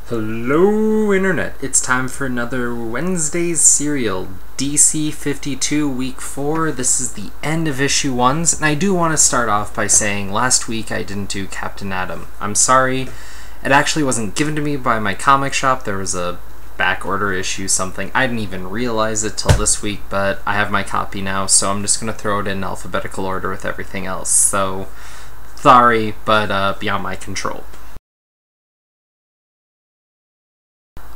Hello Internet, it's time for another Wednesday's serial, DC 52 Week 4. This is the end of issue 1s, and I do want to start off by saying last week I didn't do Captain Atom. I'm sorry, it actually wasn't given to me by my comic shop. There was a back order issue something. I didn't even realize it till this week, but I have my copy now, so I'm just going to throw it in alphabetical order with everything else. So, sorry, but beyond my control.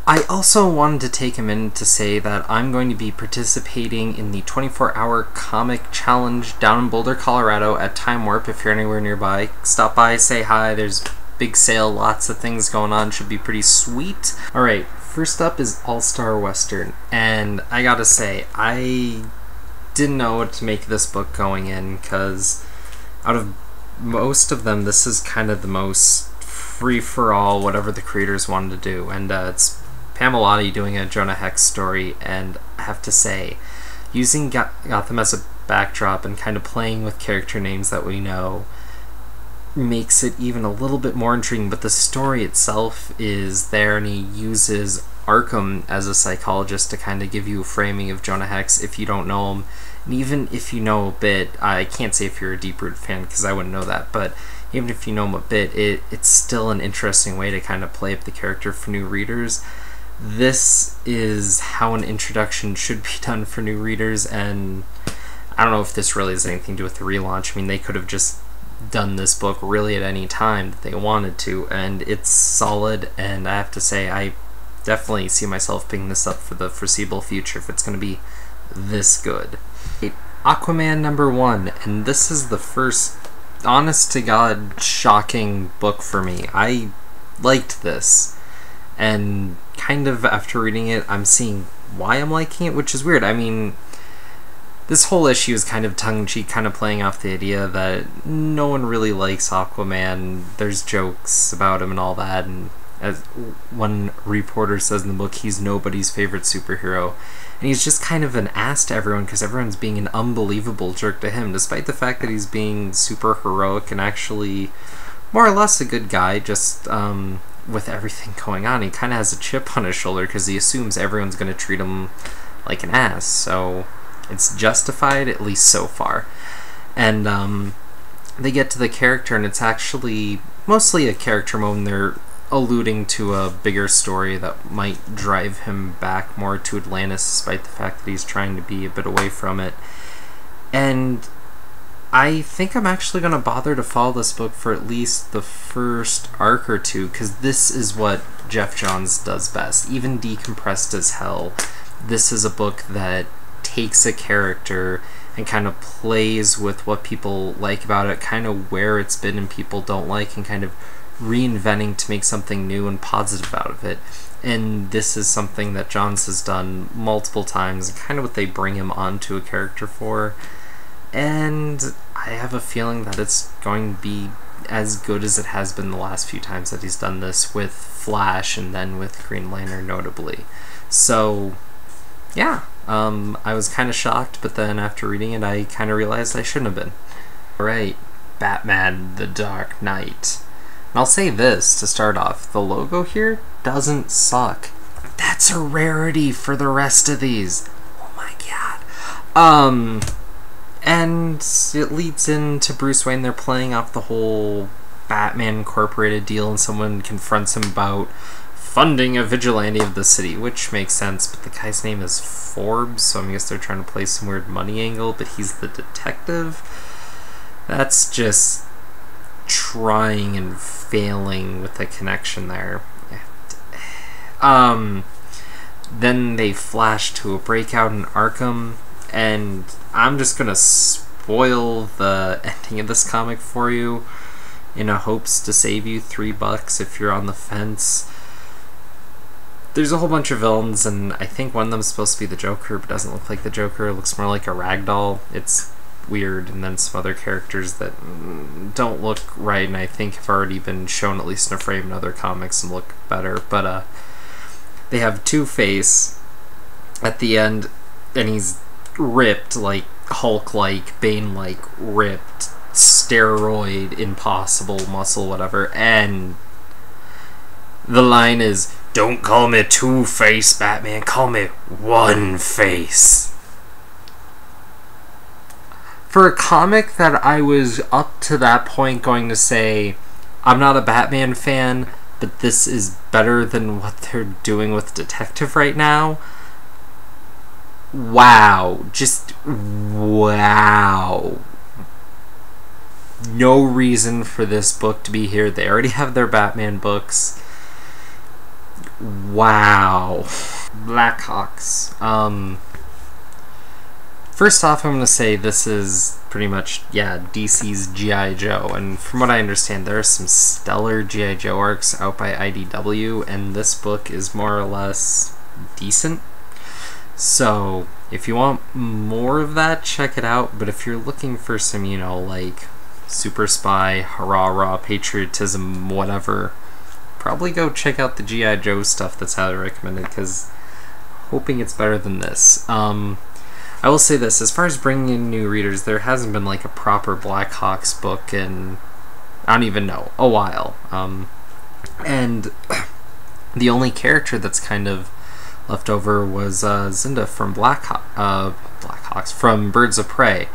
I also wanted to take a minute to say that I'm going to be participating in the 24-hour comic challenge down in Boulder, Colorado at Time Warp. If you're anywhere nearby, stop by, say hi. There's a big sale, lots of things going on, should be pretty sweet. Alright, first up is All-Star Western, and I gotta say, I didn't know what to make of this book going in, because out of most of them, this is kind of the most free-for-all, whatever the creators wanted to do, and it's Pamela doing a Jonah Hex story, and I have to say, using Gotham as a backdrop and kind of playing with character names that we know makes it even a little bit more intriguing, but the story itself is there, and he uses Arkham as a psychologist to kind of give you a framing of Jonah Hex if you don't know him, and even if you know a bit, I can't say if you're a deep-rooted fan because I wouldn't know that, but even if you know him a bit, it's still an interesting way to kind of play up the character for new readers. This is how an introduction should be done for new readers, and I don't know if this really has anything to do with the relaunch. I mean, they could have just done this book really at any time that they wanted to, and it's solid, and I have to say, I definitely see myself picking this up for the foreseeable future if it's going to be this good. Aquaman #1, and this is the first honest-to-God shocking book for me. I liked this, and kind of after reading it, I'm seeing why I'm liking it, which is weird. I mean, this whole issue is kind of tongue-in-cheek, kind of playing off the idea that no one really likes Aquaman. There's jokes about him and all that, and as one reporter says in the book, he's nobody's favorite superhero. And he's just kind of an ass to everyone because everyone's being an unbelievable jerk to him, despite the fact that he's being super heroic and actually more or less a good guy, just with everything going on. He kind of has a chip on his shoulder because he assumes everyone's going to treat him like an ass, so it's justified, at least so far. And they get to the character, and it's actually mostly a character moment. They're alluding to a bigger story that might drive him back more to Atlantis, despite the fact that he's trying to be a bit away from it. And I think I'm actually going to bother to follow this book for at least the first arc or two, because this is what Jeff Johns does best. Even decompressed as hell, this is a book that takes a character and kind of plays with what people like about it, kind of where it's been and people don't like, and kind of reinventing to make something new and positive out of it. And this is something that Johns has done multiple times, and kind of what they bring him onto a character for. And I have a feeling that it's going to be as good as it has been the last few times that he's done this, with Flash and then with Green Lantern notably. So yeah, I was kind of shocked, but then after reading it I kind of realized I shouldn't have been. Alright, Batman the Dark Knight. And I'll say this to start off, the logo here doesn't suck. That's a rarity for the rest of these. Oh my god. And it leads into Bruce Wayne. They're playing off the whole Batman Incorporated deal, and someone confronts him about funding a vigilante of the city, which makes sense, but the guy's name is Forbes, so I guess they're trying to play some weird money angle, but he's the detective. That's just trying and failing with the connection there. Then they flash to a breakout in Arkham, and I'm just gonna spoil the ending of this comic for you in a hopes to save you $3 if you're on the fence. There's a whole bunch of villains, and I think one of them is supposed to be the Joker, but doesn't look like the Joker. It looks more like a ragdoll. It's weird. And then some other characters that don't look right, and I think have already been shown at least in a frame in other comics and look better. But they have Two-Face at the end, and he's ripped, like Hulk-like, Bane-like, ripped, steroid, impossible muscle, whatever, and The line is, "Don't call me Two-Face, Batman, call me One-Face." For a comic that I was up to that point going to say, I'm not a Batman fan, but this is better than what they're doing with Detective right now. Wow. Just wow. No reason for this book to be here. They already have their Batman books. Wow. Blackhawks. First off, I'm going to say this is pretty much, DC's G.I. Joe. And from what I understand, there are some stellar G.I. Joe arcs out by IDW, and this book is more or less decent. So, if you want more of that, check it out. But if you're looking for some, like super spy, hurrah, patriotism, whatever, probably go check out the G.I. Joe stuff that's highly recommended, because hoping it's better than this. I will say this, as far as bringing in new readers, there hasn't been like a proper Blackhawks book in, I don't even know, a while. And the only character that's kind of left over was Zinda from Blackhawks, from Birds of Prey.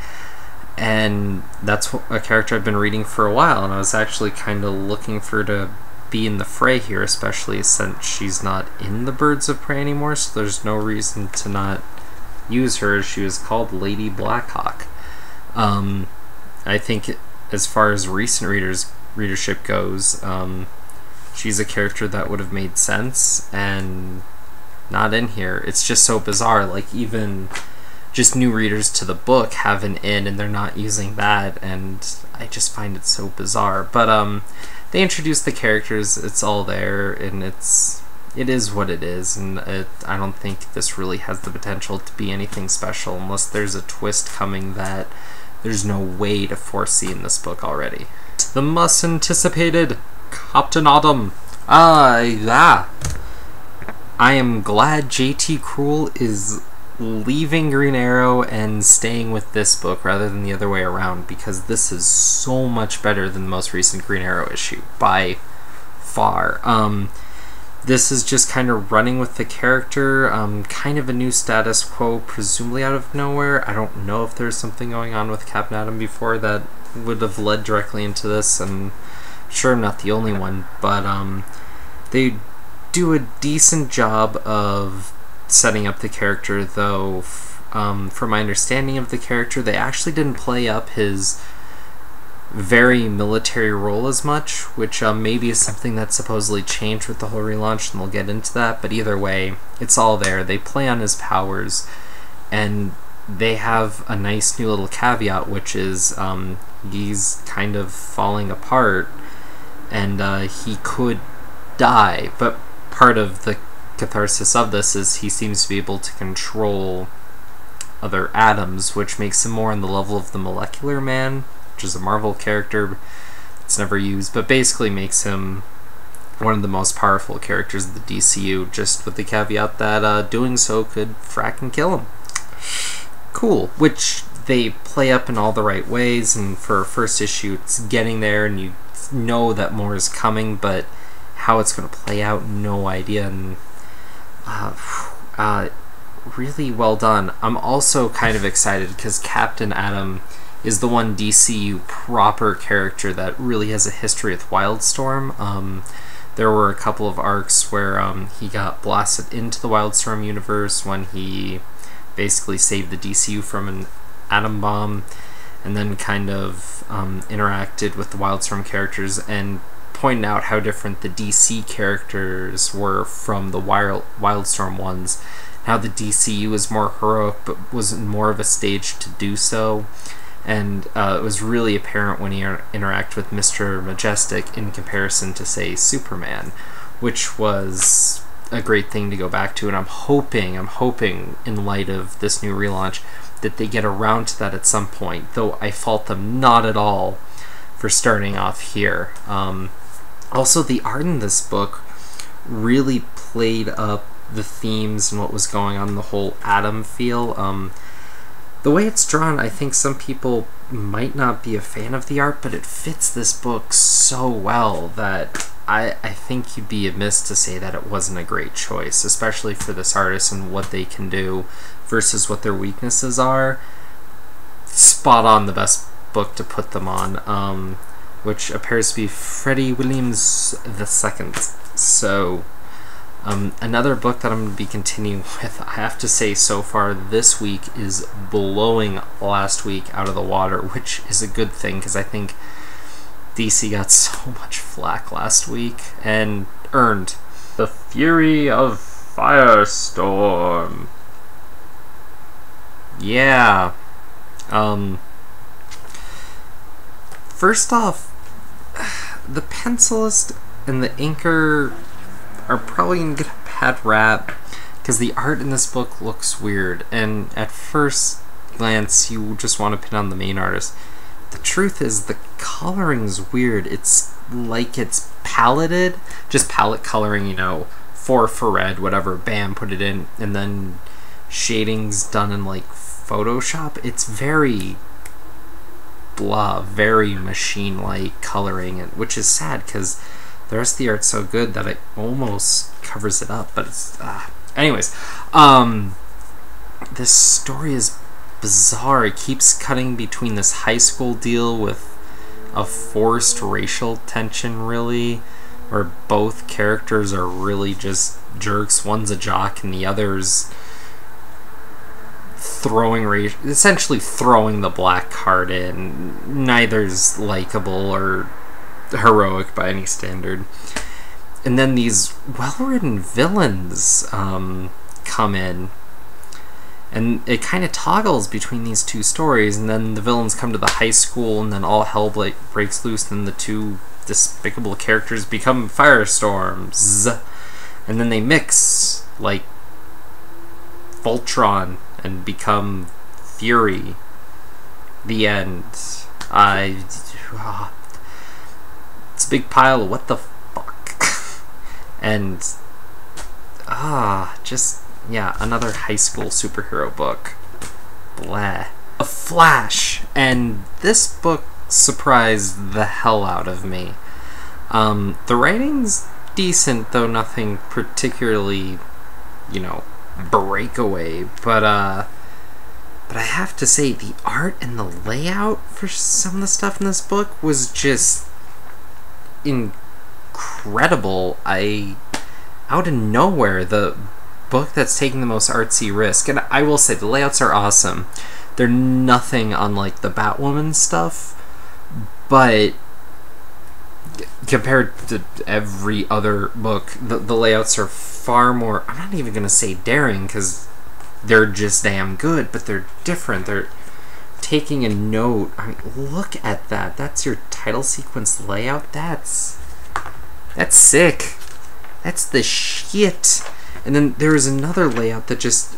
And that's a character I've been reading for a while, and I was actually kind of looking for her to be in the fray here, especially since she's not in the Birds of Prey anymore, so there's no reason to not use her. She was called Lady Blackhawk. I think as far as recent readership goes, she's a character that would have made sense, and not in here. It's just so bizarre. Like, even just new readers to the book have an in, and they're not using that, and I just find it so bizarre. But they introduced the characters, it's all there, and it is what it is, and I don't think this really has the potential to be anything special unless there's a twist coming that there's no way to foresee in this book already. The much-anticipated Captain Autumn. I am glad JT Krul is leaving Green Arrow and staying with this book rather than the other way around, because this is so much better than the most recent Green Arrow issue, by far. This is just kind of running with the character, kind of a new status quo, presumably out of nowhere. I don't know if there's something going on with Captain Atom before that would have led directly into this, and I'm sure I'm not the only one, but they do a decent job of setting up the character, though. From my understanding of the character, they actually didn't play up his very military role as much, which maybe is something that supposedly changed with the whole relaunch, and we'll get into that, but either way, it's all there. They play on his powers, and they have a nice new little caveat, which is he's kind of falling apart, and he could die, but part of the catharsis of this is he seems to be able to control other atoms, which makes him more on the level of the Molecular Man, which is a Marvel character. It's never used, but basically makes him one of the most powerful characters of the DCU, just with the caveat that doing so could fracking kill him. Cool. Which they play up in all the right ways, and for a first issue, it's getting there, and you know that more is coming, but how it's going to play out, no idea. And really well done. I'm also kind of excited because Captain Atom is the one DCU proper character that really has a history with Wildstorm. There were a couple of arcs where he got blasted into the Wildstorm universe when he basically saved the DCU from an atom bomb, and then kind of interacted with the Wildstorm characters and pointed out how different the DC characters were from the Wildstorm ones, how the DCU was more heroic but was more of a stage to do so. And it was really apparent when he interacted with Mr. Majestic in comparison to, say, Superman, which was a great thing to go back to. And I'm hoping, in light of this new relaunch, that they get around to that at some point, though I fault them not at all for starting off here. Also, the art in this book really played up the themes and what was going on in the whole Atom feel. The way it's drawn, I think some people might not be a fan of the art, but it fits this book so well that I think you'd be amiss to say that it wasn't a great choice, especially for this artist and what they can do versus what their weaknesses are. Spot on the best book to put them on, which appears to be Freddie Williams II. So, another book that I'm going to be continuing with, I have to say so far this week is blowing last week out of the water, which is a good thing because I think DC got so much flack last week and earned. The Fury of Firestorm. Yeah. First off, the pencilist and the inker are probably going to get a bad rap because the art in this book looks weird, and at first glance you just want to pin on the main artist. The truth is the coloring's weird. It's like it's paletted, just palette coloring, you know, for red, whatever, bam, put it in, and then shading's done in like Photoshop. It's very blah, very machine-like coloring, which is sad because the rest of the art's so good that it almost covers it up, but it's anyways, this story is bizarre. It keeps cutting between this high school deal with a forced racial tension, really, where both characters are really just jerks. One's a jock and the other's essentially throwing the black card in. Neither's likable or heroic by any standard. And then these well-written villains come in, and it kind of toggles between these two stories, and then the villains come to the high school, and then all hell breaks loose, and the two despicable characters become Firestorms, and then they mix like Voltron and become Fury. The end. It's a big pile of what the fuck. And just, yeah, another high school superhero book. Blah. A Flash. And this book surprised the hell out of me. The writing's decent, though nothing particularly, you know, breakaway. But I have to say, the art and the layout for some of the stuff in this book was just incredible. Out of nowhere, the book that's taking the most artsy risk, and I will say the layouts are awesome. They're nothing unlike the Batwoman stuff, but compared to every other book, the layouts are far more, I'm not even gonna say daring, because they're just damn good, but they're different. They're taking a note. I mean, look at that. That's your title sequence layout. That's sick. That's the shit. And then there is another layout that just,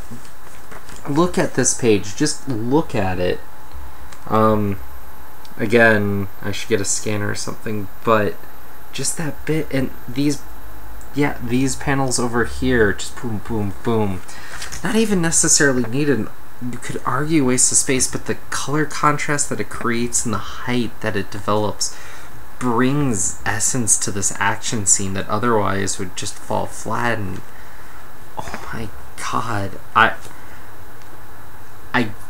look at this page. Just look at it. Again, I should get a scanner or something, but just that bit, and these panels over here, just boom, boom, boom. Not even necessarily needed. You could argue waste of space, but the color contrast that it creates and the height that it develops brings essence to this action scene that otherwise would just fall flat. And oh my god, I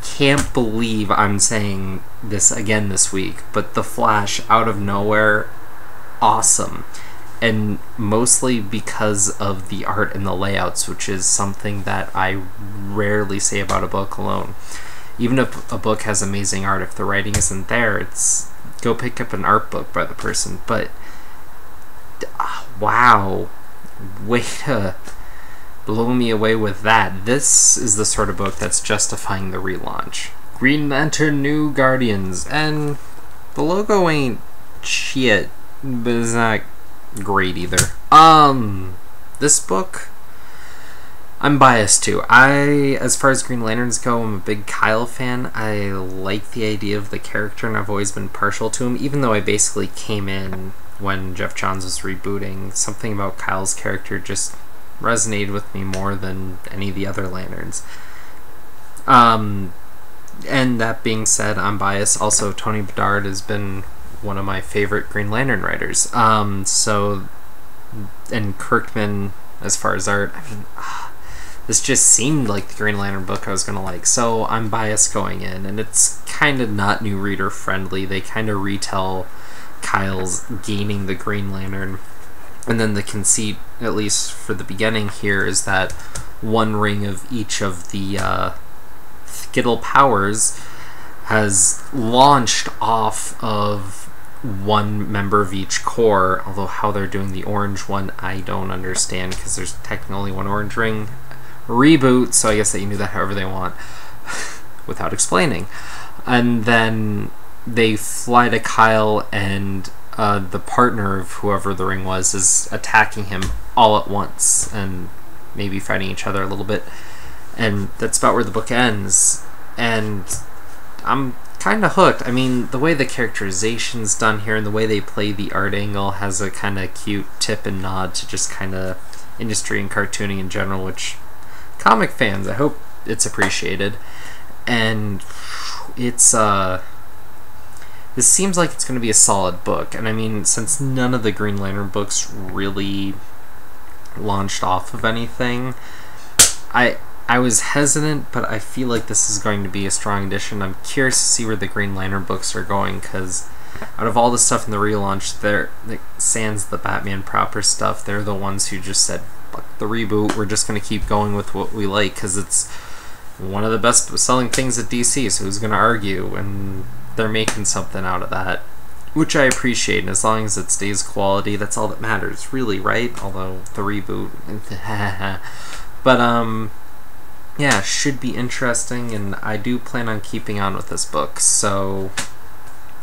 can't believe I'm saying this again this week, but The Flash, out of nowhere, awesome. And mostly because of the art and the layouts, which is something that I rarely say about a book alone. Even if a book has amazing art, if the writing isn't there, it's go pick up an art book by the person. But wow, way to blow me away with that. This is the sort of book that's justifying the relaunch. Green Lantern New Guardians, and the logo ain't shit, but it's not great either. This book, I'm biased too. As far as Green Lanterns go, I'm a big Kyle fan. I like the idea of the character, and I've always been partial to him, even though I basically came in when Jeff Johns was rebooting. Something about Kyle's character just resonated with me more than any of the other Lanterns. And that being said, I'm biased. Also, Tony Bedard has been one of my favorite Green Lantern writers. So and Kirkman as far as art. I mean, this just seemed like the Green Lantern book I was gonna like, so I'm biased going in, and it's kind of not new reader friendly. They kind of retell Kyle's gaining the Green Lantern, and then the conceit, at least for the beginning here, is that one ring of each of the Skittle powers has launched off of one member of each core, although how they're doing the orange one I don't understand, because there's technically only one orange ring. Reboot, so I guess they can do that however they want without explaining. And then they fly to Kyle, and the partner of whoever the ring was is attacking him all at once and maybe fighting each other a little bit, and that's about where the book ends. And I'm kind of hooked. I mean, the way the characterization's done here and the way they play the art angle has a kind of cute tip and nod to just kind of industry and cartooning in general, which comic fans, I hope it's appreciated. And it's this seems like it's going to be a solid book. And I mean, since none of the Green Lantern books really launched off of anything, I was hesitant, but I feel like this is going to be a strong addition. I'm curious to see where the Green Lantern books are going, because out of all the stuff in the relaunch, sans the Batman proper stuff, they're the ones who just said, fuck the reboot, we're just going to keep going with what we like, because it's one of the best selling things at DC, so who's going to argue? And they're making something out of that, which I appreciate, and as long as it stays quality, that's all that matters, really, right? Although, the reboot, but, yeah, should be interesting, and I do plan on keeping on with this book, so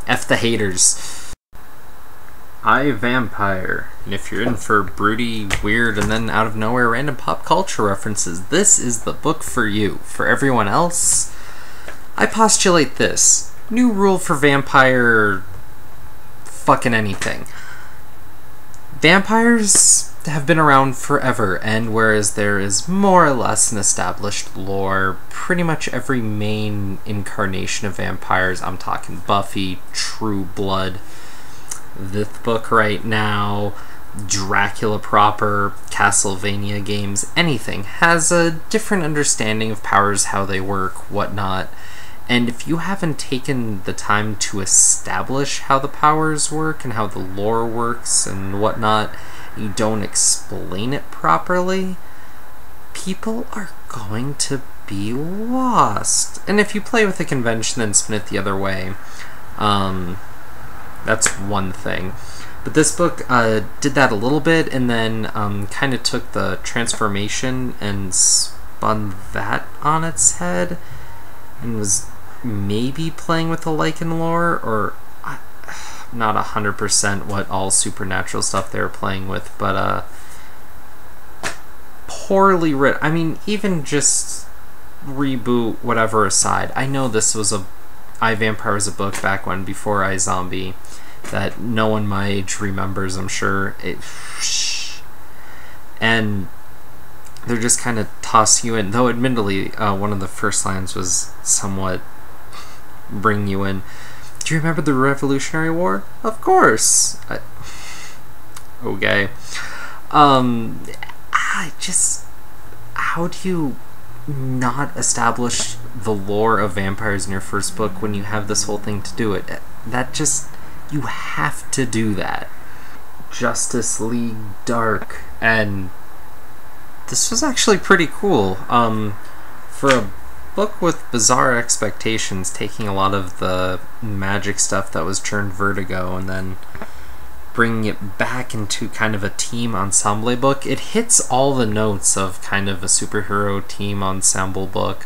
F the haters. I Vampire, and if you're in for broody, weird, and then out of nowhere random pop culture references, this is the book for you. For everyone else, I postulate this. New rule for vampire fucking anything. Vampires have been around forever, and whereas there is more or less an established lore, pretty much every main incarnation of vampires, I'm talking Buffy, True Blood, this book right now, Dracula proper, Castlevania games, anything, has a different understanding of powers, how they work, whatnot. And if you haven't taken the time to establish how the powers work and how the lore works and whatnot, you don't explain it properly, people are going to be lost. And if you play with the convention and spin it the other way, that's one thing. But this book did that a little bit, and then kind of took the transformation and spun that on its head, and was maybe playing with the Lycan lore, or not 100% what all supernatural stuff they were playing with, but poorly written. I mean, even just reboot whatever aside, I know this was I Vampire was a book back when, before iZombie, that no one my age remembers, I'm sure. And they're just kind of toss you in, though admittedly one of the first lines was somewhat bring you in. Do you remember the Revolutionary War? Of course. Okay. How do you not establish the lore of vampires in your first book when you have this whole thing to do it? You have to do that. Justice League Dark, and this was actually pretty cool. For a book with bizarre expectations, taking a lot of the magic stuff that was turned Vertigo and then bringing it back into kind of a team ensemble book, it hits all the notes of kind of a superhero team ensemble book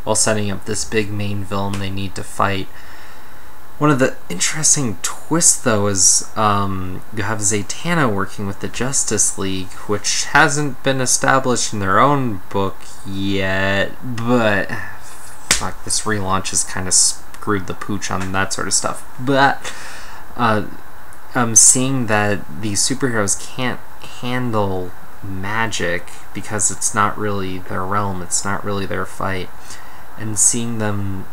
while setting up this big main villain they need to fight. One of the interesting twists, though, is you have Zatanna working with the Justice League, which hasn't been established in their own book yet, but fuck, this relaunch has kind of screwed the pooch on that sort of stuff. But seeing that these superheroes can't handle magic because it's not really their realm, it's not really their fight, and seeing the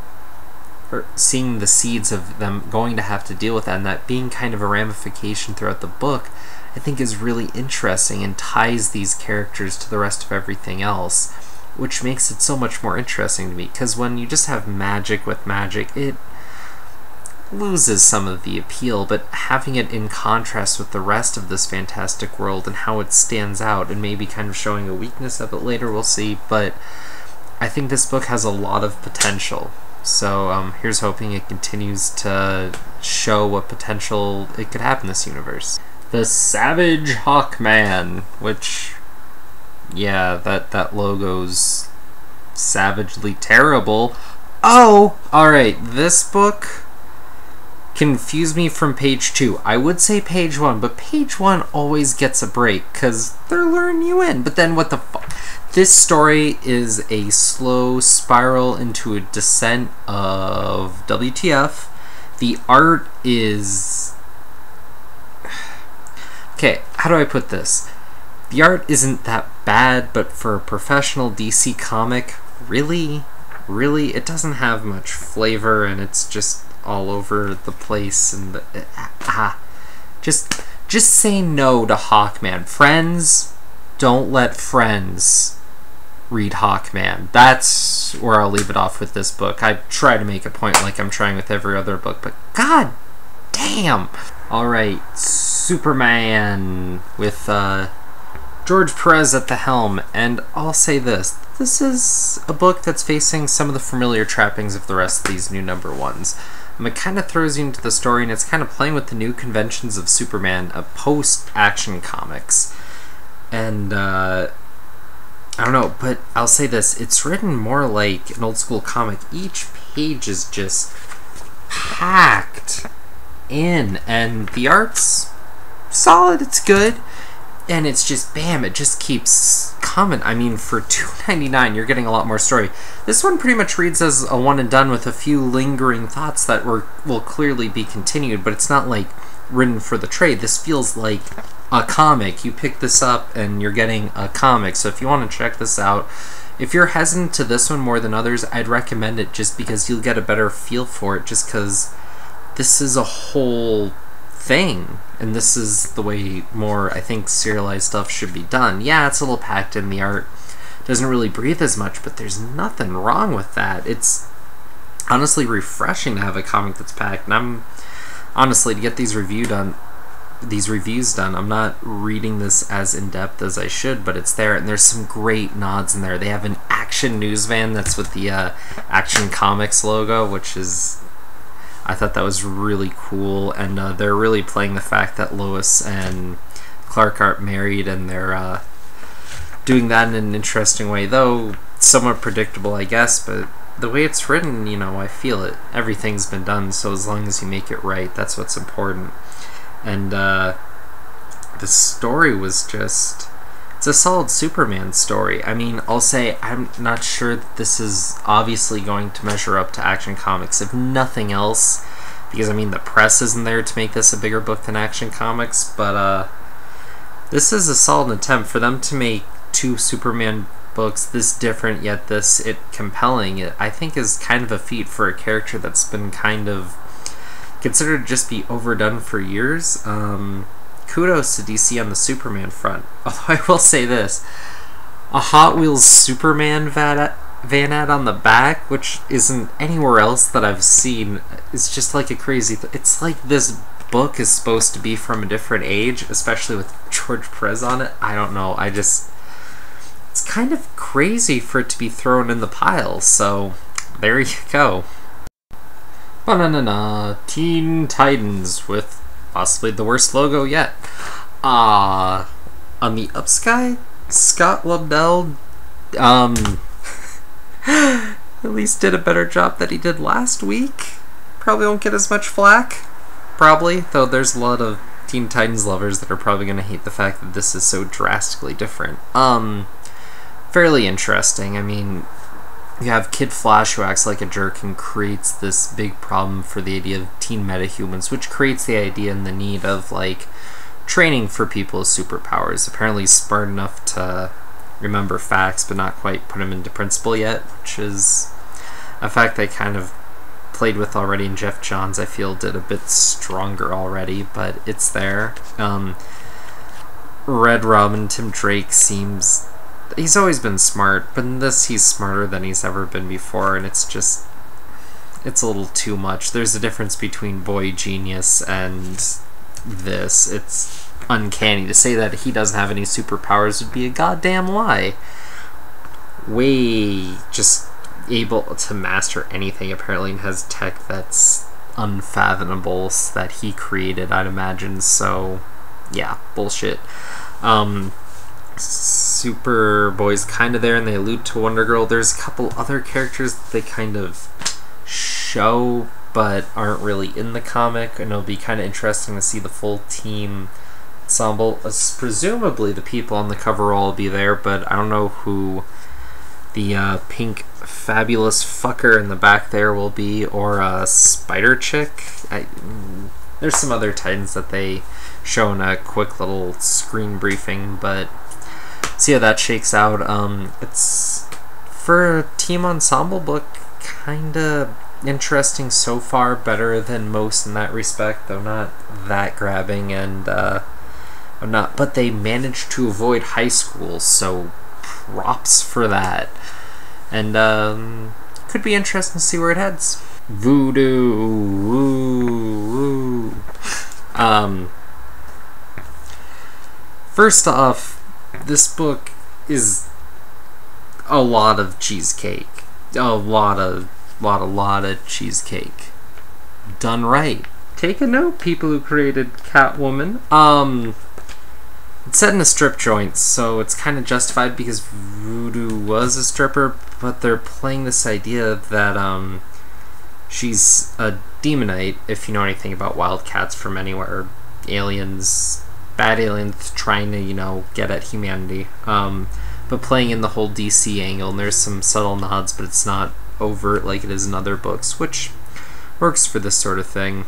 seeds of them going to have to deal with that, and that being kind of a ramification throughout the book, I think is really interesting and ties these characters to the rest of everything else, which makes it so much more interesting to me, because when you just have magic with magic, it loses some of the appeal, but having it in contrast with the rest of this fantastic world and how it stands out, and maybe kind of showing a weakness of it later, we'll see, but I think this book has a lot of potential. So here's hoping it continues to show what potential it could have in this universe. The Savage Hawkman, which, yeah, that logo's savagely terrible. Oh, alright, this book confused me from page 2. I would say page 1, but page 1 always gets a break, because they're luring you in. But then what the fuck? This story is a slow spiral into a descent of WTF. The art is... Okay, how do I put this? The art isn't that bad, but for a professional DC comic, really, it doesn't have much flavor, and it's just all over the place, and just say no to Hawkman. Friends, don't let friends read Hawkman. That's where I'll leave it off with this book. I try to make a point like I'm trying with every other book, but god damn! Alright, Superman with George Perez at the helm, and I'll say this. This is a book that's facing some of the familiar trappings of the rest of these new number ones. It kind of throws you into the story, and it's kind of playing with the new conventions of Superman, post-action comics. And, I don't know, but I'll say this. It's written more like an old-school comic. Each page is just packed in, and the art's solid, it's good. And it's just, bam, it just keeps coming. I mean, for $2.99, you're getting a lot more story. This one pretty much reads as a one and done with a few lingering thoughts that will clearly be continued, but it's not like written for the trade. This feels like a comic. You pick this up and you're getting a comic. So if you want to check this out, if you're hesitant to this one more than others, I'd recommend it just because you'll get a better feel for it, just because this is a whole thing, and this is the way more, I think, serialized stuff should be done. Yeah, it's a little packed in, the art doesn't really breathe as much, but there's nothing wrong with that. It's honestly refreshing to have a comic that's packed, and I'm honestly, to get these reviews done, I'm not reading this as in-depth as I should, but it's there, and there's some great nods in there. They have an Action News van that's with the Action Comics logo, which is, I thought that was really cool, and they're really playing the fact that Lois and Clark aren't married, and they're doing that in an interesting way, though somewhat predictable, I guess, but the way it's written, you know, I feel it. Everything's been done, so as long as you make it right, that's what's important. And the story was just... It's a solid Superman story. I mean, I'll say I'm not sure that this is obviously going to measure up to Action Comics, if nothing else, because, I mean, the press isn't there to make this a bigger book than Action Comics, but this is a solid attempt for them to make two Superman books this different, yet this compelling. It, I think, is kind of a feat for a character that's been kind of considered to just be overdone for years. Kudos to DC on the Superman front. Although I will say this, a Hot Wheels Superman van ad on the back, which isn't anywhere else that I've seen, is just like a crazy it's like this book is supposed to be from a different age, especially with George Perez on it. I don't know, it's kind of crazy for it to be thrown in the pile, so there you go. Ba-na-na-na, Teen Titans with possibly the worst logo yet. On the upsky, Scott Lobdell, at least did a better job than he did last week. Probably won't get as much flack. Probably, though there's a lot of Teen Titans lovers that are probably going to hate the fact that this is so drastically different. Fairly interesting. I mean, you have Kid Flash, who acts like a jerk and creates this big problem for the idea of teen metahumans, which creates the idea and the need of, like, training for people with superpowers. Apparently he's smart enough to remember facts, but not quite put them into principle yet, which is a fact I kind of played with already, and Jeff Johns, I feel, did a bit stronger already, but it's there. Red Robin, Tim Drake seems... He's always been smart, but in this he's smarter than he's ever been before, and it's just... It's a little too much. There's a difference between Boy Genius and this. It's uncanny. To say that he doesn't have any superpowers would be a goddamn lie. Way just able to master anything, apparently, and has tech that's unfathomable that he created, I'd imagine. So, yeah, bullshit. Superboy's kind of there, and they allude to Wonder Girl. There's a couple other characters that they kind of show but aren't really in the comic, and it'll be kind of interesting to see the full team ensemble. Presumably the people on the cover will be there, but I don't know who the pink fabulous fucker in the back there will be, or a spider chick. There's some other Titans that they show in a quick little screen briefing, but see how that shakes out. It's, for a team ensemble book, kinda interesting so far, better than most in that respect, though not that grabbing, and but they managed to avoid high school, so props for that. And could be interesting to see where it heads. Voodoo. Woo, woo. First off, this book is a lot of cheesecake. A lot of cheesecake. Done right. Take a note, people who created Catwoman. It's set in a strip joint, so it's kind of justified because Voodoo was a stripper, but they're playing this idea that she's a demonite, if you know anything about Wildcats from Anywhere. Aliens, bad aliens trying to, you know, get at humanity. But playing in the whole DC angle, and there's some subtle nods, but it's not overt like it is in other books, which works for this sort of thing.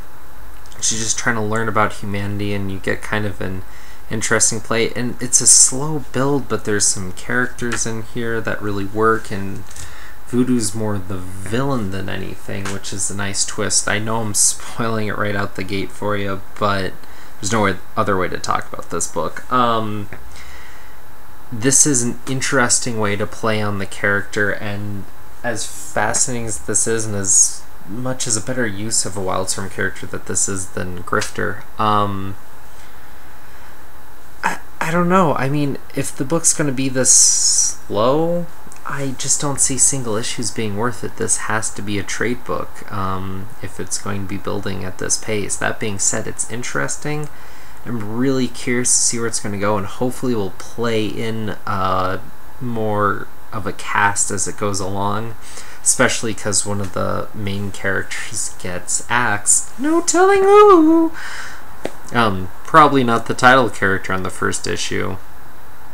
She's just trying to learn about humanity, and you get kind of an interesting play, and it's a slow build, but there's some characters in here that really work, and Voodoo's more the villain than anything, which is a nice twist. I know I'm spoiling it right out the gate for you, but there's no other way to talk about this book. This is an interesting way to play on the character, and as fascinating as this is, and as much as a better use of a Wildstorm character that this is than Grifter, I don't know. I mean, if the book's going to be this slow, I just don't see single issues being worth it. This has to be a trade book if it's going to be building at this pace. That being said, it's interesting. I'm really curious to see where it's going to go, and hopefully we'll play in more of a cast as it goes along, especially because one of the main characters gets axed. No telling who! Probably not the title character on the first issue.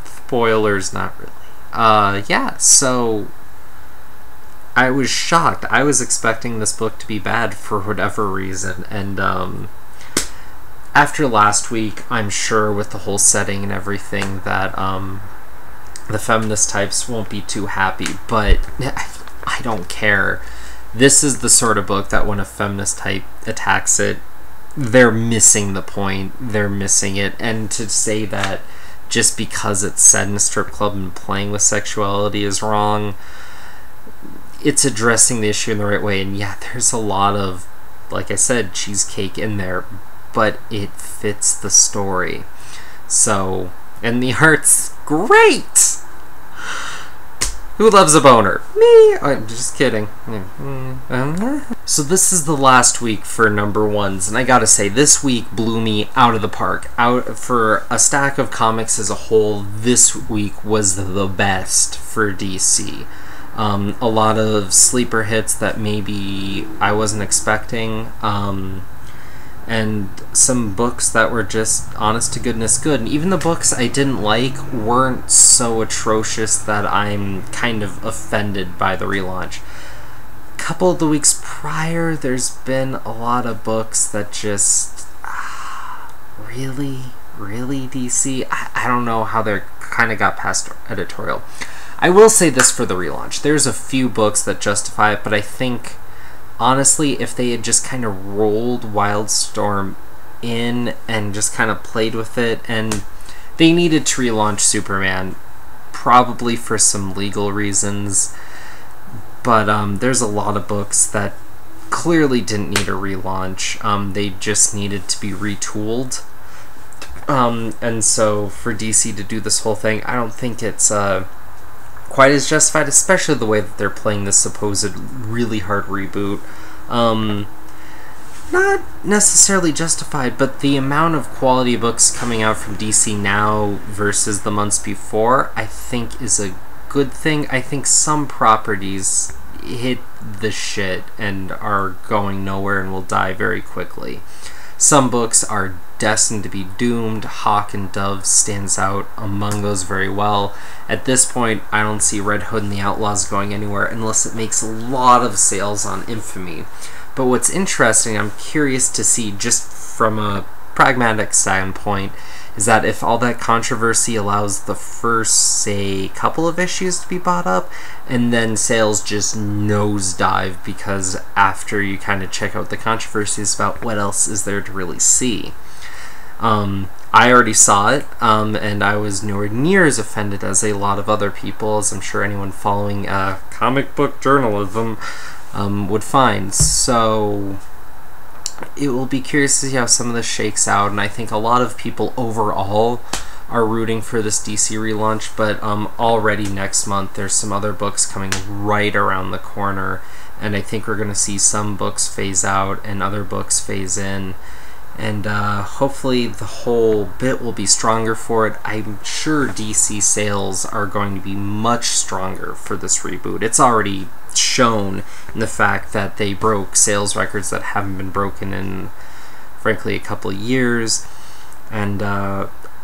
Spoilers, not really. Yeah, so I was shocked. I was expecting this book to be bad for whatever reason, and after last week, I'm sure with the whole setting and everything that the feminist types won't be too happy, but I don't care. This is the sort of book that when a feminist type attacks it, they're missing the point. They're missing it. And to say that just because it's set in a strip club and playing with sexuality is wrong, it's addressing the issue in the right way. And yeah, there's a lot of, like I said, cheesecake in there, but it fits the story. So, and the art's great! Who loves a boner? Me! I'm just kidding. So this is the last week for number ones, and I gotta say, this week blew me out of the park. For a stack of comics as a whole, this week was the best for DC. A lot of sleeper hits that maybe I wasn't expecting, and some books that were just honest to goodness good. And even the books I didn't like weren't so atrocious that I'm kind of offended by the relaunch. A couple of the weeks prior, there's been a lot of books that just really DC. I don't know how they kind of got past editorial. I will say this for the relaunch. There's a few books that justify it, but I think honestly, if they had just kind of rolled Wildstorm in and just kind of played with it and they needed to relaunch Superman, probably for some legal reasons, but there's a lot of books that clearly didn't need a relaunch. They just needed to be retooled. And so for DC to do this whole thing, I don't think it's quite as justified, especially the way that they're playing this supposed really hard reboot. Not necessarily justified, but the amount of quality books coming out from DC now versus the months before, I think is a good thing. I think some properties hit the shit and are going nowhere and will die very quickly. Some books are destined to be doomed. Hawk and Dove stands out among those very well. At this point, I don't see Red Hood and the Outlaws going anywhere unless it makes a lot of sales on Infamy. But what's interesting, I'm curious to see, just from a pragmatic standpoint, is that if all that controversy allows the first, say, couple of issues to be bought up, and then sales just nosedive because after you kind of check out the controversies about what else is there to really see. I already saw it, and I was nowhere near as offended as a lot of other people, as I'm sure anyone following comic book journalism would find. So it will be curious to see how some of this shakes out, and I think a lot of people overall are rooting for this DC relaunch, but already next month there's some other books coming right around the corner, and I think we're going to see some books phase out and other books phase in, and hopefully the whole bit will be stronger for it. I'm sure DC sales are going to be much stronger for this reboot. It's already shown in the fact that they broke sales records that haven't been broken in, frankly, a couple of years, and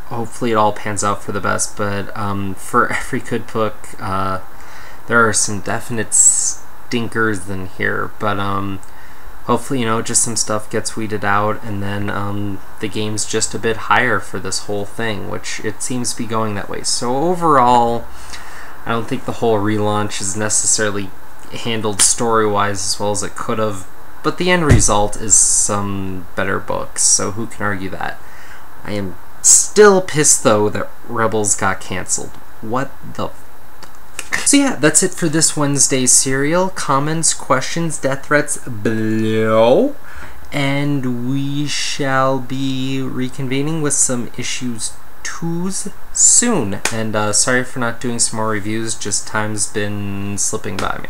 hopefully it all pans out for the best. But for every good book, there are some definite stinkers in here, but hopefully, just some stuff gets weeded out, and then the game's just a bit higher for this whole thing, which it seems to be going that way. So overall, I don't think the whole relaunch is necessarily handled story-wise as well as it could have, but the end result is some better books, so who can argue that? I am still pissed, though, that Rebels got cancelled. What the So yeah, that's it for this Wednesday's serial. Comments, questions, death threats below. And we shall be reconvening with some issues 2s soon. And sorry for not doing some more reviews, just time's been slipping by me.